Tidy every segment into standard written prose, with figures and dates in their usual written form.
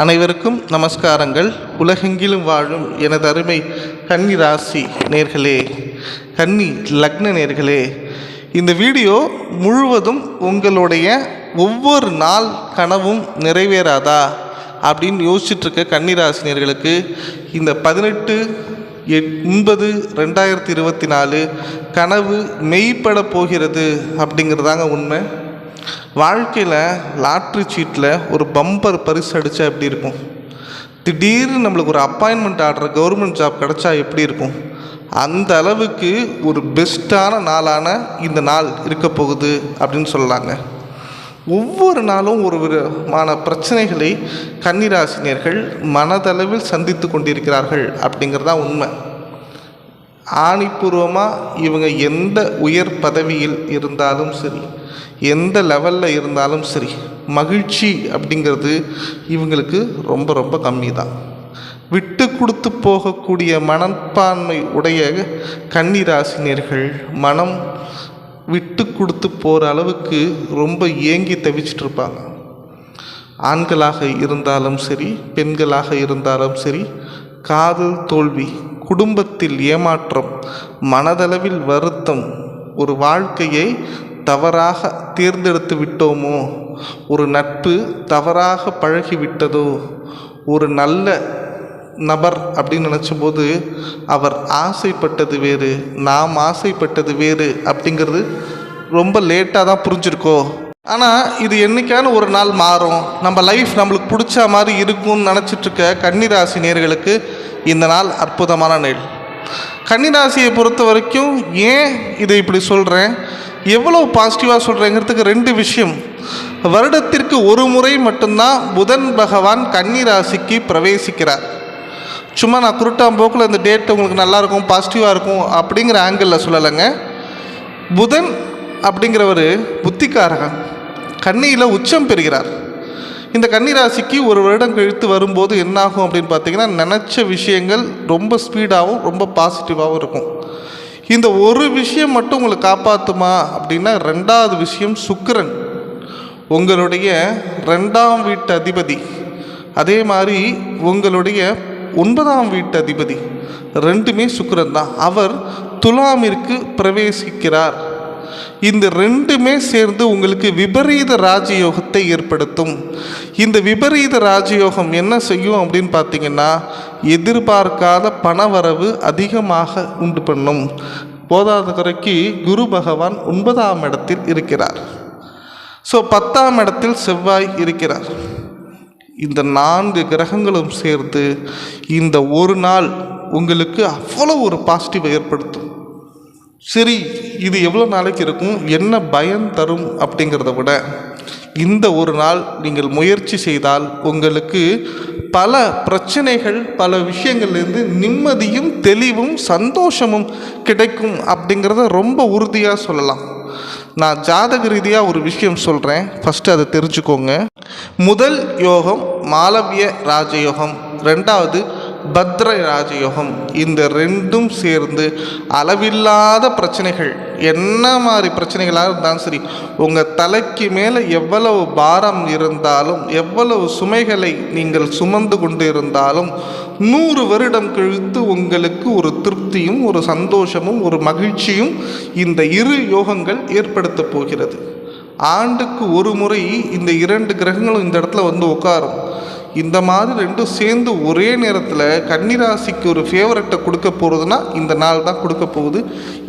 அனைவருக்கும் நமஸ்காரங்கள். உலகெங்கிலும் வாழும் எனது அருமை கன்னி ராசி நேர்களே, கன்னி லக்ன நேர்களே, இந்த வீடியோ முழுவதும் உங்களுடைய ஒவ்வொரு நாள் கனவும் நிறைவேறாதா அப்படின்னு யோசிச்சுட்ருக்க கன்னிராசி நேர்களுக்கு இந்த 18/9/2024 கனவு மெய்ப்பட போகிறது அப்படிங்கிறதாங்க உண்மை. வாழ்க்கையில் லாட்ரி சீட்டில் ஒரு பம்பர் பரிசு அடித்தா எப்படி இருக்கும்? திடீர்னு நம்மளுக்கு ஒரு அப்பாயின்மெண்ட் ஆடுற கவர்மெண்ட் ஜாப் கிடச்சா எப்படி இருக்கும்? அந்த அளவுக்கு ஒரு பெஸ்ட்டான நாளான இந்த நாள் இருக்க போகுது அப்படின்னு சொல்லலாங்க. ஒவ்வொரு நாளும் ஒரு விதமான பிரச்சனைகளை கன்னிராசினியர்கள் மனதளவில் சந்தித்து கொண்டிருக்கிறார்கள் அப்படிங்கிறதான் உண்மை. ஆணிப்பூர்வமாக இவங்க எந்த உயர் பதவியில் இருந்தாலும் சரி, எந்த லெவலில் இருந்தாலும் சரி, மகிழ்ச்சி அப்படிங்கிறது இவங்களுக்கு ரொம்ப ரொம்ப கம்மி தான். விட்டு கொடுத்து போகக்கூடிய மனப்பான்மை உடைய கன்னிராசினியர்கள் மனம் விட்டு கொடுத்து போகிற அளவுக்கு ரொம்ப ஏங்கி தவிச்சிட்டு இருப்பாங்க. ஆண்களாக இருந்தாலும் சரி, பெண்களாக இருந்தாலும் சரி, காதல் தோல்வி, குடும்பத்தில் ஏமாற்றம், மனதளவில் வருத்தம், ஒரு வாழ்க்கையை தவறாக தேர்ந்தெடுத்து விட்டோமோ, ஒரு நட்பு தவறாக பழகிவிட்டதோ, ஒரு நல்ல நபர் அப்படின்னு நினச்சபோது அவர் ஆசைப்பட்டது வேறு, நாம் ஆசைப்பட்டது வேறு அப்படிங்கிறது ரொம்ப லேட்டாக தான் புரிஞ்சிருக்கோ. ஆனால் இது என்றைக்கான ஒரு நாள் மாறும், நம்ம லைஃப் நம்மளுக்கு பிடிச்ச மாதிரி இருக்கும்னு நினச்சிட்ருக்க கன்னிராசி நேயர்களுக்கு இந்த நாள் அற்புதமான நாள். கன்னிராசியை பொறுத்த வரைக்கும் ஏன் இதை இப்படி சொல்கிறேன், எவ்வளோ பாசிட்டிவாக சொல்கிறேங்கிறதுக்கு 2 விஷயம். வருடத்திற்கு ஒரு முறை மட்டும்தான் புதன் பகவான் கன்னிராசிக்கு பிரவேசிக்கிறார். சும்மா நான் குருட்டாம்போக்கில் இந்த டேட் உங்களுக்கு நல்லாயிருக்கும், பாசிட்டிவாக இருக்கும் அப்படிங்கிற ஆங்கிளில் சொல்லலைங்க. புதன் அப்படிங்கிறவர் புத்திக்காரகன், கன்னியில் உச்சம் பெறுகிறார். இந்த கன்னிராசிக்கு ஒரு வருடம் கழித்து வரும்போது என்னாகும் அப்படின்னு பார்த்தீங்கன்னா, நினச்ச விஷயங்கள் ரொம்ப ஸ்பீடாகவும் ரொம்ப பாசிட்டிவாகவும் இருக்கும். இந்த ஒரு விஷயம் மட்டும் உங்களை காப்பாற்றுமா அப்படின்னா, 2வது விஷயம் சுக்கிரன், உங்களுடைய 2ஆம் வீட்டு அதிபதி, அதே மாதிரி உங்களுடைய 9ஆம் வீட்டு அதிபதி, 2மே சுக்கிரன் தான். அவர் துலாமிற்கு பிரவேசிக்கிறார். இந்த 2மே சேர்ந்து உங்களுக்கு விபரீத ராஜயோகத்தை ஏற்படுத்தும். இந்த விபரீத ராஜயோகம் என்ன செய்யும் அப்படின்னு பார்த்தீங்கன்னா, எதிர்பார்க்காத பணவரவு அதிகமாக உண்டு பண்ணும். போதாத குறைக்கு குரு பகவான் 9ஆம் இடத்தில் இருக்கிறார். ஸோ 10ஆம் இடத்தில் செவ்வாய் இருக்கிறார். இந்த 4 கிரகங்களும் சேர்ந்து இந்த ஒரு நாள் உங்களுக்கு அவ்வளோ ஒரு பாசிட்டிவை ஏற்படுத்தும். சரி, இது எவ்வளோ நாளைக்கு இருக்கும், என்ன பயன் தரும் அப்படிங்கிறத விட, இந்த ஒரு நாள் நீங்கள் முயற்சி செய்தால் உங்களுக்கு பல பிரச்சனைகள், பல விஷயங்கள்லேருந்து நிம்மதியும் தெளிவும் சந்தோஷமும் கிடைக்கும் அப்படிங்கிறத ரொம்ப உறுதியாக சொல்லலாம். நான் ஜாதக ரீதியாக ஒரு விஷயம் சொல்கிறேன், ஃபஸ்ட்டு அதை தெரிஞ்சுக்கோங்க. முதல் யோகம் மாளவிய ராஜயோகம், 2வது பத்ர ராஜயோகம். இந்த 2ம் சேர்ந்து அளவில்லாத பிரச்சனைகள், என்ன மாதிரி பிரச்சனைகளாக இருந்தாலும் சரி, உங்கள் தலைக்கு மேலே எவ்வளவு பாரம் இருந்தாலும், எவ்வளவு சுமைகளை நீங்கள் சுமந்து கொண்டு இருந்தாலும் 100 வருடம் கழித்து உங்களுக்கு ஒரு திருப்தியும் ஒரு சந்தோஷமும் ஒரு மகிழ்ச்சியும் இந்த 2 யோகங்கள் ஏற்படுத்த போகிறது. ஆண்டுக்கு ஒரு முறை இந்த 2 கிரகங்களும் இந்த இடத்துல வந்து உட்காரும். இந்த மாதிரி 2ம் சேர்ந்து ஒரே நேரத்தில் கன்னிராசிக்கு ஒரு ஃபேவரட்டை கொடுக்க போகிறதுனா இந்த நாள் தான் கொடுக்க போகுது.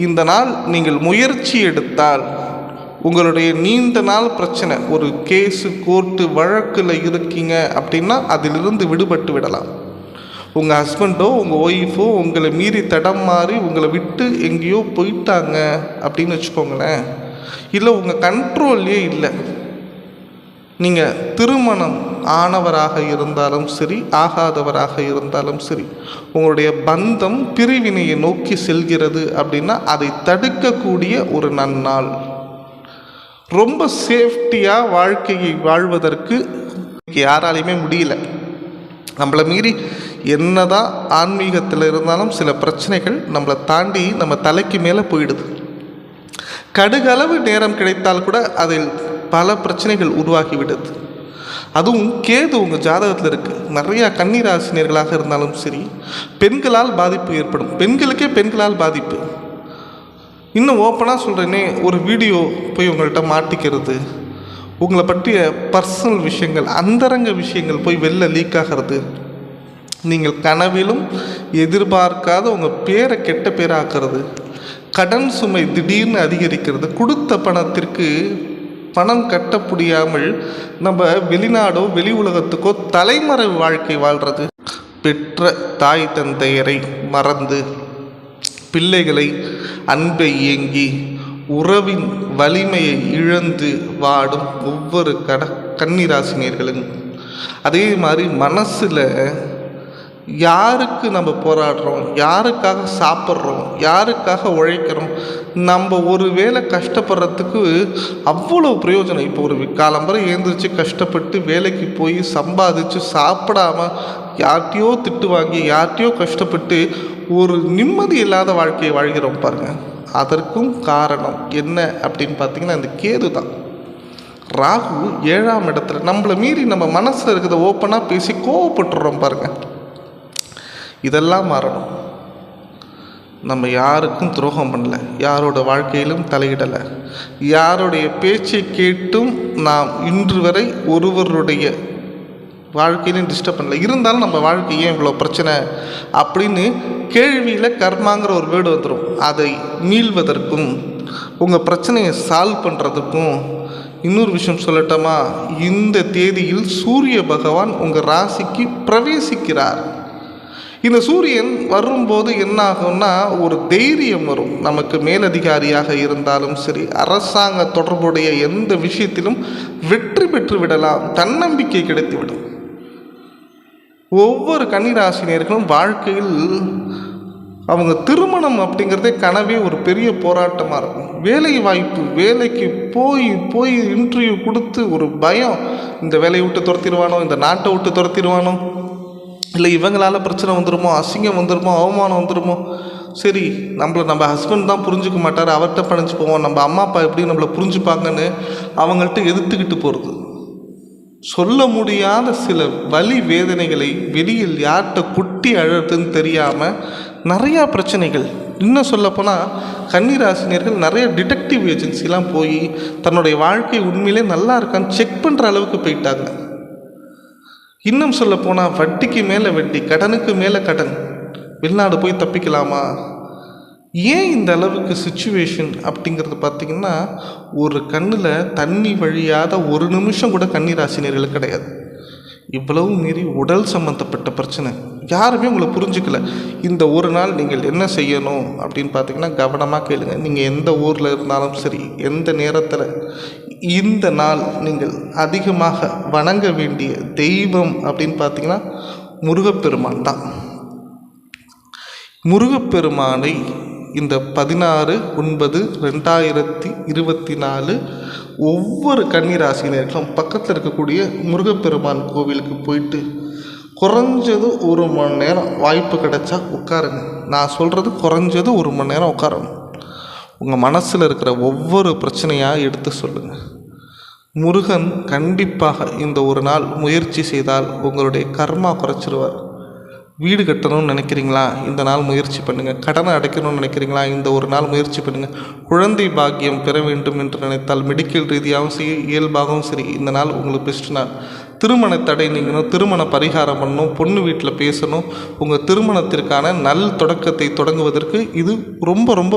இந்த நாள் நீங்கள் முயற்சி எடுத்தால் உங்களுடைய நீண்ட நாள் பிரச்சனை, ஒரு கேஸு கோர்ட்டு வழக்கில் இருக்கீங்க அப்படின்னா அதிலிருந்து விடுபட்டு விடலாம். உங்கள் ஹஸ்பண்டோ உங்கள் ஒய்ஃபோ உங்களை மீறி தடம் மாறி உங்களை விட்டு எங்கேயோ போயிட்டாங்க அப்படின்னு வச்சுக்கோங்களேன், இல்லை உங்கள் கண்ட்ரோல்லே இல்லை, நீங்கள் திருமணம் ஆனவராக இருந்தாலும் சரி, ஆகாதவராக இருந்தாலும் சரி, உங்களுடைய பந்தம் பிரிவினையை நோக்கி செல்கிறது அப்படின்னா அதை தடுக்கக்கூடிய ஒரு நன்னாள். ரொம்ப சேஃப்டியாக வாழ்க்கையை வாழ்வதற்கு யாராலையுமே முடியல. நம்மளை மீறி என்னதான் ஆன்மீகத்தில் இருந்தாலும் சில பிரச்சனைகள் நம்மளை தாண்டி நம்ம தலைக்கு மேலே போயிடுது. கடுகளவு நேரம் கிடைத்தால் கூட அதில் பல பிரச்சனைகள் உருவாகிவிடுது. அதுவும் கேது உங்கள் ஜாதகத்தில் இருக்குது. நிறையா கன்னிராசினியர்களாக இருந்தாலும் சரி, பெண்களால் பாதிப்பு ஏற்படும். பெண்களுக்கே பெண்களால் பாதிப்பு. இன்னும் ஓப்பனாக சொல்கிறேனே, ஒரு வீடியோ போய் உங்கள்கிட்ட மாட்டிக்கிறது, உங்களை பற்றிய பர்சனல் விஷயங்கள், அந்தரங்க விஷயங்கள் போய் வெளில லீக் ஆகிறது, நீங்கள் கனவிலும் எதிர்பார்க்காத உங்கள் பேரை கெட்ட பேராக்கிறது, கடன் சுமை திடீர்னு அதிகரிக்கிறது, கொடுத்த பணத்திற்கு பணம் கட்ட முடியாமல் நம்ம வெளிநாடோ வெளி உலகத்துக்கோ தலைமறைவு வாழ்க்கை வாழ்கிறது, பெற்ற தாய் தந்தையரை மறந்து பிள்ளைகளை அன்பை ஏங்கி உறவின் வலிமையை இழந்து வாடும் ஒவ்வொரு கன்னிராசினியர்களும், அதே மாதிரி மனசில் யாருக்கு நம்ம போராடுறோம், யாருக்காக சாப்பிட்றோம், யாருக்காக உழைக்கிறோம், நம்ம ஒரு வேளை கஷ்டப்படுறதுக்கு அவ்வளோ பிரயோஜனம். இப்போ ஒரு காலம்பரை எழுந்திரிச்சு கஷ்டப்பட்டு வேலைக்கு போய் சம்பாதிச்சு சாப்பிடாம யார்கிட்டையோ திட்டு வாங்கி யார்கிட்டையோ கஷ்டப்பட்டு ஒரு நிம்மதி இல்லாத வாழ்க்கையை வாழ்கிறோம் பாருங்கள். அதற்கும் காரணம் என்ன அப்படின்னு பார்த்தீங்கன்னா இந்த கேது தான். ராகு 7ஆம் இடத்துல நம்மளை மீறி நம்ம மனசில் இருக்கிறத ஓப்பனாக பேசி கோவப்பட்டுறோம் பாருங்கள். இதெல்லாம் மாறணும். நம்ம யாருக்கும் துரோகம் பண்ணல, யாரோட வாழ்க்கையிலும் தலையிடலை, யாருடைய பேச்சை கேட்டும் நாம் இன்று வரை ஒருவருடைய வாழ்க்கையிலும் டிஸ்டர்ப் பண்ணல. இருந்தாலும் நம்ம வாழ்க்கை ஏன் இவ்வளோ பிரச்சனை அப்படின்னு கேள்வியில் கர்மாங்கிற ஒரு வேர்டு வந்துடும். அதை மீள்வதற்கும் உங்கள் பிரச்சனையை சால்வ் பண்ணுறதுக்கும் இன்னொரு விஷயம் சொல்லட்டோமா, இந்த தேதியில் சூரிய பகவான் உங்கள் ராசிக்கு பிரவேசிக்கிறார். இந்த சூரியன் வரும்போது என்ன ஆகும்னா, ஒரு தைரியம் வரும். நமக்கு மேலதிகாரியாக இருந்தாலும் சரி, அரசாங்க தொடர்புடைய எந்த விஷயத்திலும் வெற்றி பெற்று விடலாம், தன்னம்பிக்கை கிடைத்துவிடும். ஒவ்வொரு கன்னிராசினியர்களும் வாழ்க்கையில் அவங்க திருமணம் அப்படிங்கிறதே கனவே ஒரு பெரிய போராட்டமாக இருக்கும். வேலை வாய்ப்பு, வேலைக்கு போய் இன்டர்வியூ கொடுத்து ஒரு பயம், இந்த வேலையை விட்டு துரத்திடுவானோ, இந்த நாட்டை விட்டு துரத்திடுவானோ, இல்லை இவங்களால் பிரச்சனை வந்துடுமோ, அசிங்கம் வந்துடுமோ, அவமானம் வந்துடுமோ, சரி நம்ம ஹஸ்பண்ட் தான் புரிஞ்சுக்க மாட்டார், அவர்கிட்ட பணிஞ்சு போவோம், நம்ம அம்மா அப்பா எப்படி நம்மளை புரிஞ்சுப்பாங்கன்னு அவங்கள்ட்ட எதிர்த்துக்கிட்டு போகிறது. சொல்ல முடியாத சில வலி வேதனைகளை வெளியில் யார்கிட்ட குட்டி அழுறதுன்னு தெரியாமல் நிறையா பிரச்சனைகள். இன்னும் சொல்லப்போனால் கன்னிராசினியர்கள் நிறைய டிடெக்டிவ் ஏஜென்சிலாம் போய் தன்னுடைய வாழ்க்கை உண்மையிலே நல்லா இருக்கான்னு செக் பண்ணுற அளவுக்கு போயிட்டாங்க. இன்னும் சொல்லப்போனால் வட்டிக்கு மேலே வட்டி, கடனுக்கு மேலே கடன், வெளிநாடு போய் தப்பிக்கலாமா? ஏன் இந்த அளவுக்கு சுச்சுவேஷன் அப்படிங்கிறது பார்த்திங்கன்னா, ஒரு கண்ணில் தண்ணி வழியாத ஒரு நிமிஷம் கூட கன்னிராசினியர்களுக்கு கிடையாது. இவ்வளவு மீறி உடல் சம்மந்தப்பட்ட பிரச்சனை, யாருமே உங்களை புரிஞ்சுக்கல. இந்த ஒரு நாள் நீங்கள் என்ன செய்யணும் அப்படின்னு பார்த்தீங்கன்னா, கவனமாக கேளுங்க. நீங்கள் எந்த ஊரில் இருந்தாலும் சரி, எந்த நேரத்தில், இந்த நாள் நீங்கள் அதிகமாக வணங்க வேண்டிய தெய்வம் அப்படின்னு பார்த்தீங்கன்னா முருகப்பெருமான் தான். முருகப்பெருமானை இந்த 16/9/2024 ஒவ்வொரு கன்னிராசினர்களும் பக்கத்தில் இருக்கக்கூடிய முருகப்பெருமான் கோவிலுக்கு போயிட்டு குறைஞ்சது 1 மணி நேரம் வாய்ப்பு கிடைச்சா உட்காருங்க. நான் சொல்கிறது குறைஞ்சது 1 மணி நேரம் உட்காரணும். உங்கள் மனசில் இருக்கிற ஒவ்வொரு பிரச்சனையாக எடுத்து சொல்லுங்கள். முருகன் கண்டிப்பாக இந்த ஒரு நாள் முயற்சி செய்தால் உங்களுடைய கர்மா குறைச்சிருவார். வீடு கட்டணும்னு நினைக்கிறீங்களா, இந்த நாள் முயற்சி பண்ணுங்கள். கடனை அடைக்கணும்னு நினைக்கிறீங்களா, இந்த ஒரு நாள் முயற்சி பண்ணுங்கள். குழந்தை பாக்கியம் பெற வேண்டும் என்று நினைத்தால் மெடிக்கல் ரீதியாகவும் சரி, இயல்பாகவும் சரி, இந்த நாள் உங்களுக்கு பெஸ்ட் நாள். திருமண தடை நீங்கணும், திருமண பரிகாரம் பண்ணணும், பொண்ணு வீட்டில் பேசணும், உங்கள் திருமணத்திற்கான நல் தொடக்கத்தை தொடங்குவதற்கு இது ரொம்ப ரொம்ப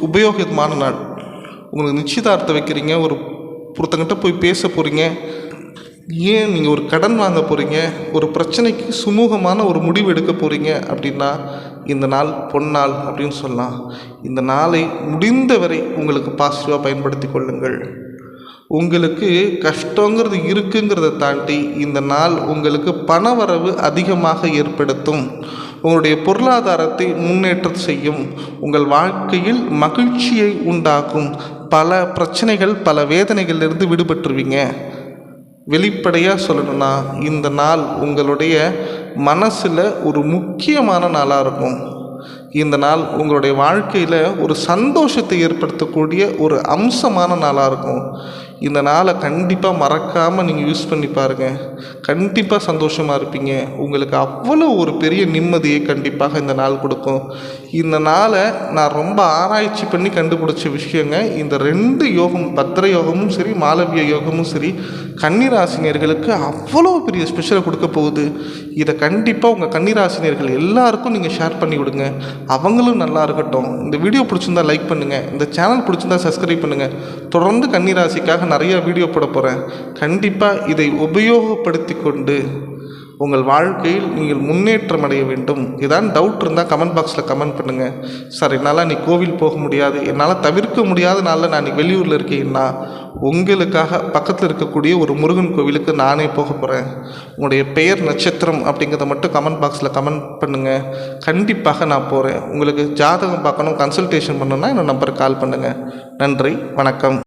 உபயோகமான நாள். உங்களுக்கு நிச்சயதார்த்தம் வைக்கிறீங்க, ஒருத்தங்கிட்ட போய் பேச போகிறீங்க, ஏன் நீங்கள் ஒரு கடன் வாங்க போகிறீங்க, ஒரு பிரச்சனைக்கு சுமூகமான ஒரு முடிவு எடுக்க போகிறீங்க அப்படின்னா இந்த நாள் பொன்னாள் அப்படின்னு சொல்லலாம். இந்த நாளை முடிந்தவரை உங்களுக்கு பாசிட்டிவாக பயன்படுத்தி கொள்ளுங்கள். உங்களுக்கு கஷ்டங்கிறது இருக்குங்கிறத தாண்டி இந்த நாள் உங்களுக்கு பணவரவு அதிகமாக ஏற்படுத்தும். உங்களுடைய பொருளாதாரத்தை முன்னேற்றம் செய்யும். உங்கள் வாழ்க்கையில் மகிழ்ச்சியை உண்டாக்கும். பல பிரச்சனைகள், பல வேதனைகளிலிருந்து விடுபட்டுருவீங்க. வெளிப்படையாக சொல்லணும்னா இந்த நாள் உங்களுடைய மனசில் ஒரு முக்கியமான நாளாக இருக்கும். இந்த நாள் உங்களுடைய வாழ்க்கையில் ஒரு சந்தோஷத்தை ஏற்படுத்தக்கூடிய ஒரு அம்சமான நாளாக இருக்கும். இந்த நாளை கண்டிப்பாக மறக்காமல் நீங்கள் யூஸ் பண்ணி பாருங்கள். கண்டிப்பாக சந்தோஷமாக இருப்பீங்க. உங்களுக்கு அவ்வளோ ஒரு பெரிய நிம்மதியை கண்டிப்பாக இந்த நாள் கொடுக்கும். இந்த நாளை நான் ரொம்ப ஆராய்ச்சி பண்ணி கண்டுபிடிச்ச விஷயங்க. இந்த 2 யோகம், பத்ர யோகமும் சரி, மாளவிய யோகமும் சரி, கன்னிராசினியர்களுக்கு அவ்வளோ பெரிய ஸ்பெஷலை கொடுக்க போகுது. இதை கண்டிப்பாக உங்கள் கன்னிராசினியர்கள் எல்லாருக்கும் நீங்கள் ஷேர் பண்ணி விடுங்க. அவங்களும் நல்லா இருக்கட்டும். இந்த வீடியோ பிடிச்சிருந்தா லைக் பண்ணுங்கள். இந்த சேனல் பிடிச்சிருந்தா சப்ஸ்கிரைப் பண்ணுங்கள். தொடர்ந்து கன்னிராசிக்காக நிறைய வீடியோ போட போகிறேன். கண்டிப்பாக இதை உபயோகப்படுத்தி கொண்டு உங்கள் வாழ்க்கையில் நீங்கள் முன்னேற்றம் அடைய வேண்டும். ஏதாவது டவுட் இருந்தால் கமெண்ட் பாக்ஸில் கமெண்ட் பண்ணுங்கள். சார், என்னால் நீ கோவில் போக முடியாது, என்னால் தவிர்க்க முடியாத நாளில் நான் வெளியூரில் இருக்கேன்னா உங்களுக்காக பக்கத்தில் இருக்கக்கூடிய ஒரு முருகன் கோவிலுக்கு நானே போக போகிறேன். உங்களுடைய பெயர், நட்சத்திரம் அப்படிங்கிறத மட்டும் கமெண்ட் பாக்ஸில் கமெண்ட் பண்ணுங்கள். கண்டிப்பாக நான் போகிறேன். உங்களுக்கு ஜாதகம் பார்க்கணும், கன்சல்டேஷன் பண்ணணுன்னா என்னோட நம்பருக்கு கால் பண்ணுங்கள். நன்றி, வணக்கம்.